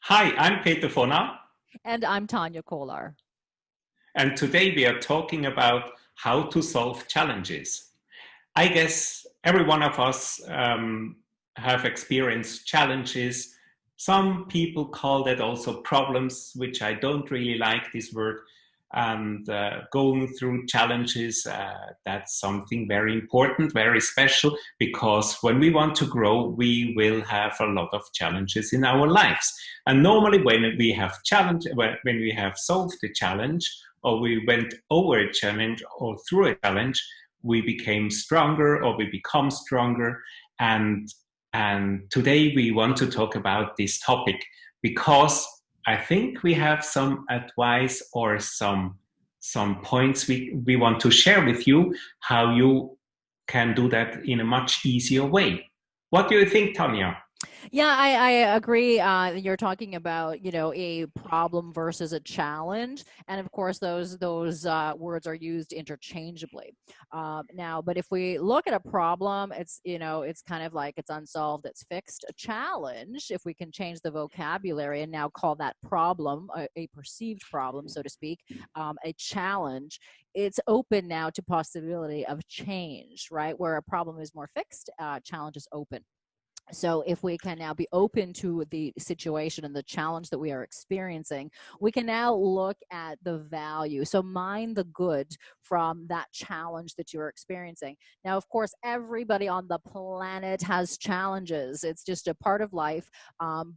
Hi, I'm Peter Vonna, And I'm Tania Kolar. and today we are talking about how to solve challenges. I guess every one of us have experienced challenges. Some people call that also problems, which I don't really like this word. And going through challenges, that's something very important, very special, because when we want to grow, we will have a lot of challenges in our lives. And normally, when we have challenge, when we have solved a challenge, or we went over a challenge or through a challenge, we became stronger or we become stronger. And today we want to talk about this topic because I think we have some advice or some points we want to share with you how you can do that in a much easier way. What do you think, Tanya? Yeah, I agree. You're talking about, a problem versus a challenge, and of course, those words are used interchangeably. Now, but if we look at a problem, it's kind of like it's unsolved, it's fixed. A challenge, if we can change the vocabulary and now call that problem a perceived problem, so to speak, a challenge. It's open now to possibility of change, right? Where a problem is more fixed, challenge is open. So if we can now be open to the situation and the challenge that we are experiencing, we can now look at the value. So mine the good from that challenge that you're experiencing. Now, of course, everybody on the planet has challenges. It's just a part of life.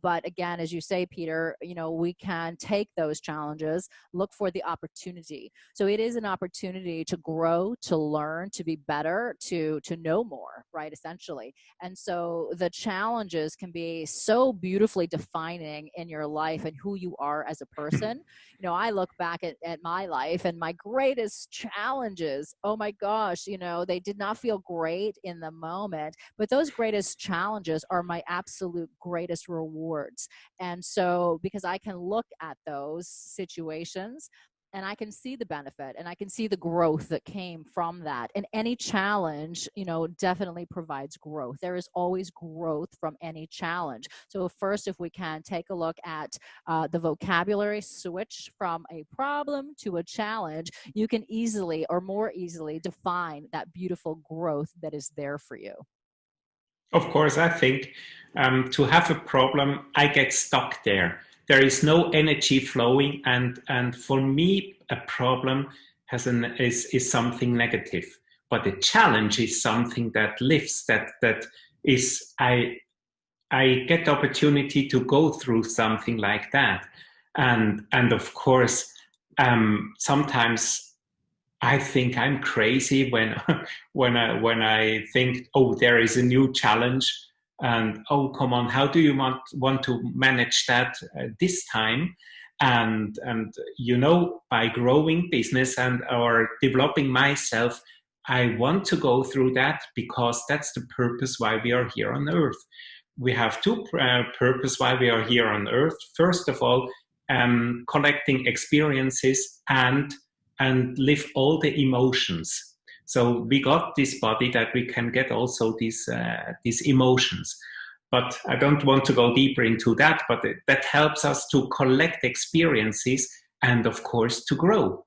But again, as you say, Peter, we can take those challenges, look for the opportunity. So it is an opportunity to grow, to learn, to be better, to know more, right? Essentially. And so the challenges can be so beautifully defining in your life and who you are as a person. I look back at my life and my greatest challenges, oh my gosh, they did not feel great in the moment, but those greatest challenges are my absolute greatest rewards. And so, because I can look at those situations and I can see the benefit and I can see the growth that came from that. And any challenge, definitely provides growth. There is always growth from any challenge. So first, if we can take a look at the vocabulary switch from a problem to a challenge, you can easily or more easily define that beautiful growth that is there for you. Of course, I think to have a problem, I get stuck there. There is no energy flowing, and for me, a problem is something negative. But a challenge is something that lifts. That is, I get the opportunity to go through something like that, and of course, sometimes I think I'm crazy when when I think, oh, there is a new challenge, and oh, come on, how do you want to manage that this time? And by growing business and or developing myself, I want to go through that because that's the purpose why we are here on Earth. We have two purpose why we are here on Earth. First of all, collecting experiences and live all the emotions. So we got this body that we can get also these emotions. But I don't want to go deeper into that, but that helps us to collect experiences and of course to grow.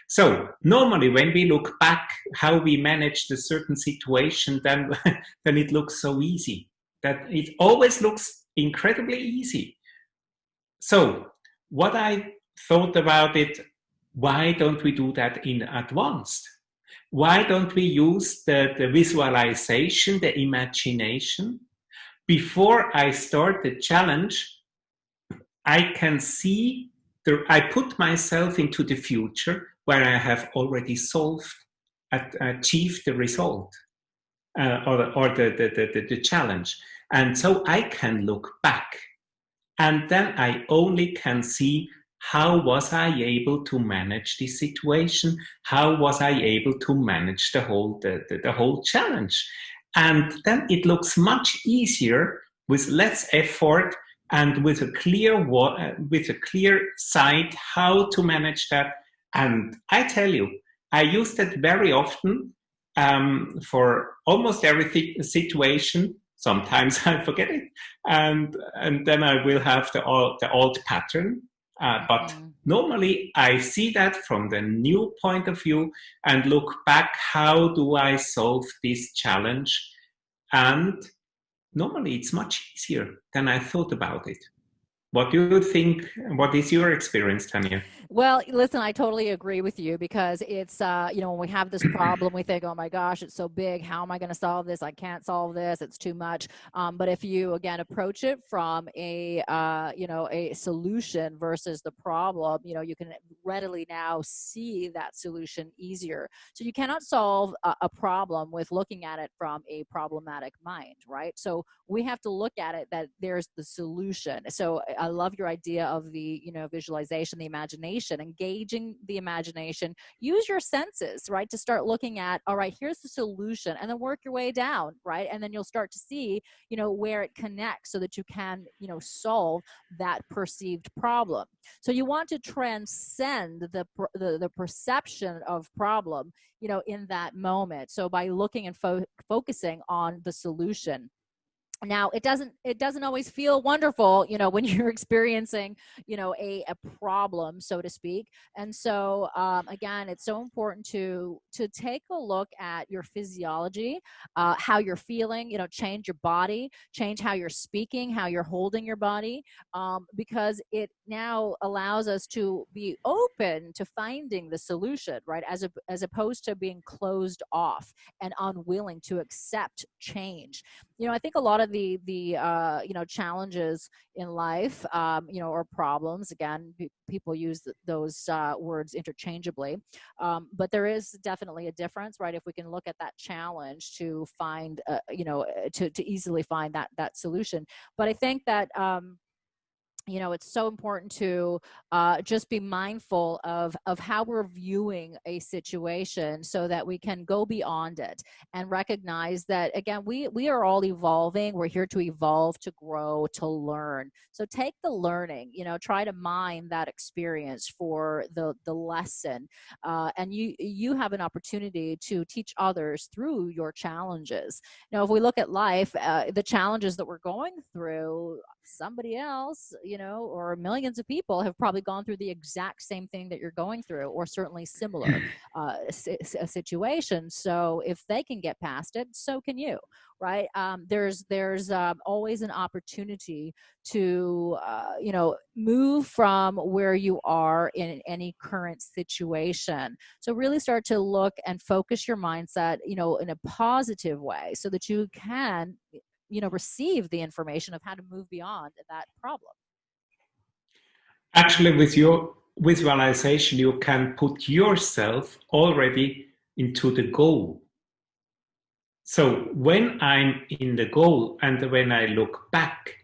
So normally when we look back how we managed a certain situation, then then it looks so easy. That it always looks incredibly easy. So what I thought about it, why don't we do that in advanced? Why don't we use the visualization, the imagination? Before I start the challenge, I can see, I put myself into the future where I have already solved, achieved the result or the challenge. And so I can look back and then I only can see how was I able to manage this situation? How was I able to manage the whole challenge? And then it looks much easier with less effort and with a clear sight how to manage that. And I tell you, I use that very often for almost every situation. Sometimes I forget it, and then I will have the old pattern. But Mhm. normally I see that from the new point of view and look back. How do I solve this challenge? And normally it's much easier than I thought about it. What do you think? What is your experience, Tanya? Well, listen, I totally agree with you because it's, when we have this problem, we think, oh my gosh, it's so big. How am I going to solve this? I can't solve this. It's too much. But if you, again, approach it from a solution versus the problem, you can readily now see that solution easier. So you cannot solve a problem with looking at it from a problematic mind, right? So we have to look at it that there's the solution. So I love your idea of the, visualization, the imagination, engaging the imagination. Use your senses, right, to start looking at, all right, here's the solution, and then work your way down, right? And then you'll start to see, where it connects so that you can, solve that perceived problem. So you want to transcend the perception of problem, in that moment. So by looking and focusing on the solution. Now it doesn't always feel wonderful, when you're experiencing, a problem, so to speak. And so again, it's so important to take a look at your physiology, how you're feeling, change your body, change how you're speaking, how you're holding your body, because it now allows us to be open to finding the solution, right, as opposed to being closed off and unwilling to accept change. I think a lot of the challenges in life, or problems. Again, people use those words interchangeably, but there is definitely a difference, right? If we can look at that challenge to find, to easily find that solution. But I think that. It's so important to just be mindful of how we're viewing a situation so that we can go beyond it and recognize that, again, we are all evolving. We're here to evolve, to grow, to learn. So take the learning, try to mine that experience for the lesson. And you have an opportunity to teach others through your challenges. Now, if we look at life, the challenges that we're going through, somebody else, or millions of people have probably gone through the exact same thing that you're going through, or certainly similar situation. So if they can get past it, so can you, right? There's always an opportunity to, move from where you are in any current situation. So really start to look and focus your mindset, in a positive way so that you can receive the information of how to move beyond that problem. Actually, with your visualization, you can put yourself already into the goal. So when I'm in the goal and when I look back,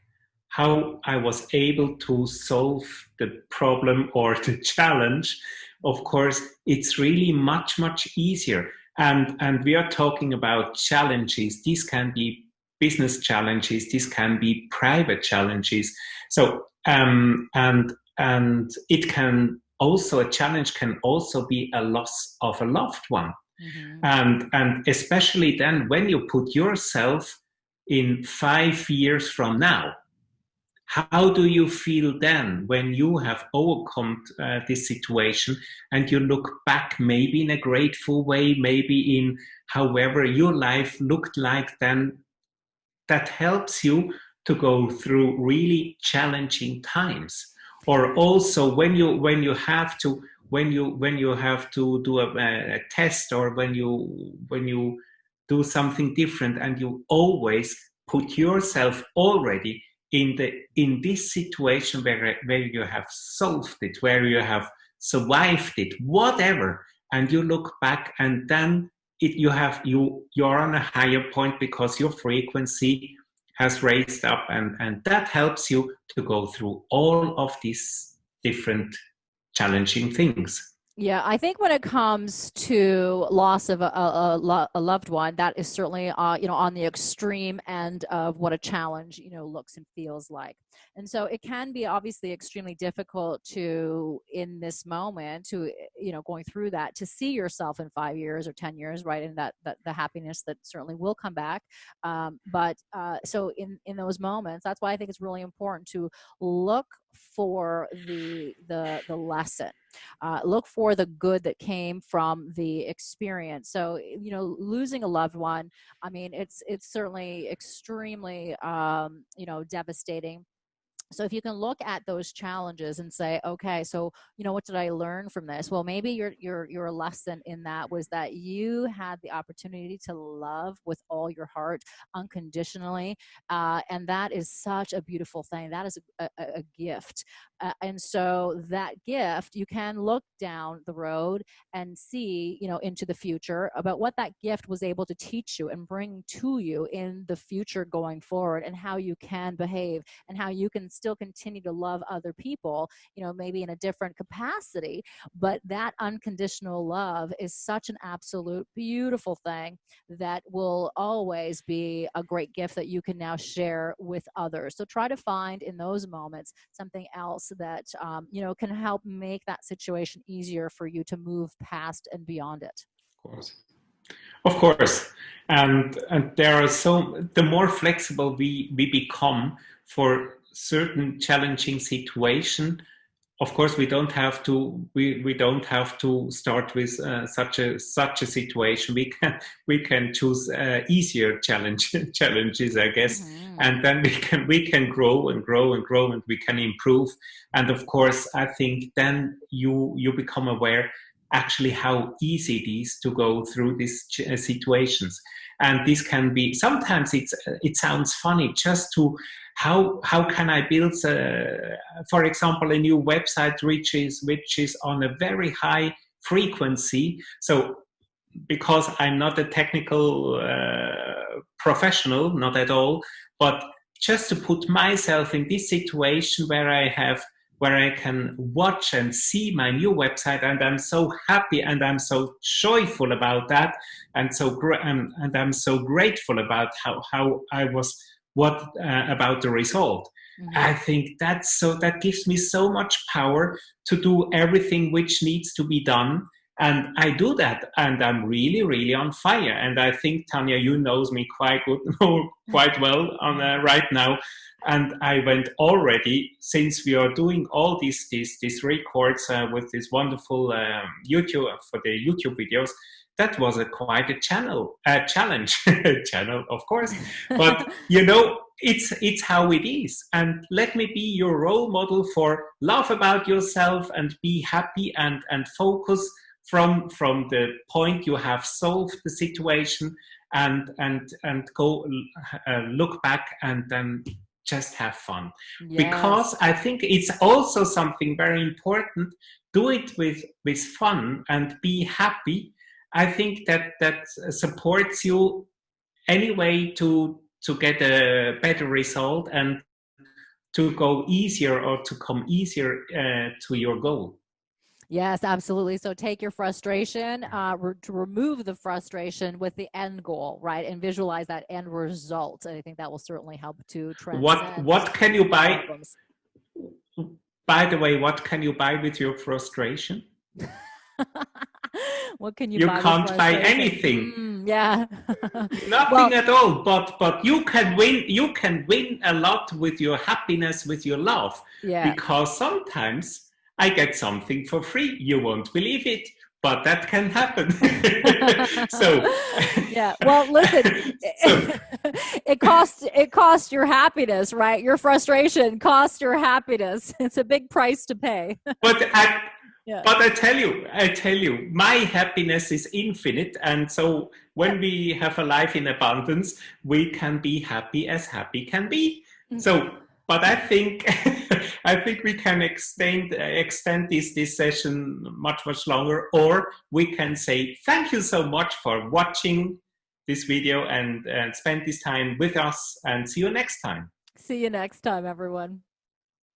how I was able to solve the problem or the challenge, of course, it's really much, much easier. And we are talking about challenges. These can be business challenges. These can be private challenges. So, and it can also, a challenge can also be a loss of a loved one. Mm-hmm. And especially then when you put yourself in 5 years from now, how do you feel then when you have overcome this situation and you look back, maybe in a grateful way, maybe in however your life looked like then? That helps you to go through really challenging times. Or also when you have to do a test, or when you do something different, and you always put yourself already in this situation where you have solved it, where you have survived it, whatever, and you look back, and then you're on a higher point because your frequency has raised up, and that helps you to go through all of these different challenging things. Yeah, I think when it comes to loss of a loved one, that is certainly, on the extreme end of what a challenge, looks and feels like. And so it can be obviously extremely difficult to, in this moment, to, going through that, to see yourself in 5 years or 10 years, right? And that the happiness that certainly will come back. But so in those moments, that's why I think it's really important to look for the lesson, look for the good that came from the experience. So, losing a loved one, I mean, it's certainly extremely, devastating. So if you can look at those challenges and say, okay, so what did I learn from this? Well, maybe your lesson in that was that you had the opportunity to love with all your heart, unconditionally, and that is such a beautiful thing. That is a gift, and so that gift, you can look down the road and see, into the future about what that gift was able to teach you and bring to you in the future going forward, and how you can behave, and how you can still continue to love other people, maybe in a different capacity. But that unconditional love is such an absolute beautiful thing that will always be a great gift that you can now share with others. So try to find in those moments something else that, can help make that situation easier for you to move past and beyond it. Of course. Of course, and there are the more flexible we become for certain challenging situation. Of course, we don't have to start with such a situation. We can choose easier challenges, I guess, Mm-hmm. and then we can grow and grow and grow, and we can improve. And of course, I think then you become aware actually how easy it is to go through these situations. And this can be, sometimes it sounds funny just to how can I build, for example, a new website which is on a very high frequency. So because I'm not a technical professional, not at all, but just to put myself in this situation where I can watch and see my new website, and I'm so happy and I'm so joyful about that, and and I'm so grateful about how I was what about the result. Mm-hmm. I think that gives me so much power to do everything which needs to be done, and I do that, and I'm really, really on fire. And I think, Tanya, you knows me quite good, quite well on right now. And I went already, since we are doing all these records with this wonderful YouTube for the YouTube videos. That was quite a challenge, channel, of course. But it's how it is. And let me be your role model for laugh about yourself and be happy and focus from the point you have solved the situation, and go look back, and then just have fun. Because Yes. I think it's also something very important. Do it with fun and be happy. I think that supports you anyway to get a better result, and to go easier, or to come easier to your goal. Yes, absolutely. So take your frustration, to remove the frustration with the end goal, right? And visualize that end result. And I think that will certainly help to What transcend what can you the buy? problems. By the way, what can you buy with your frustration? What can you You buy with can't buy frustration? anything, Yeah. nothing Well, at all. But you can win. You can win a lot with your happiness, with your love, yeah. because sometimes I get something for free. You won't believe it, but that can happen. So, Yeah. Well, listen, so, it costs your happiness, right? Your frustration costs your happiness. It's a big price to pay. but I, Yeah. but I tell you, my happiness is infinite, and so Yeah. when we have a life in abundance, we can be happy as happy can be. So, but I think I think we can extend this session much longer, or we can say thank you so much for watching this video, and spend this time with us, and see you next time. See you next time, everyone.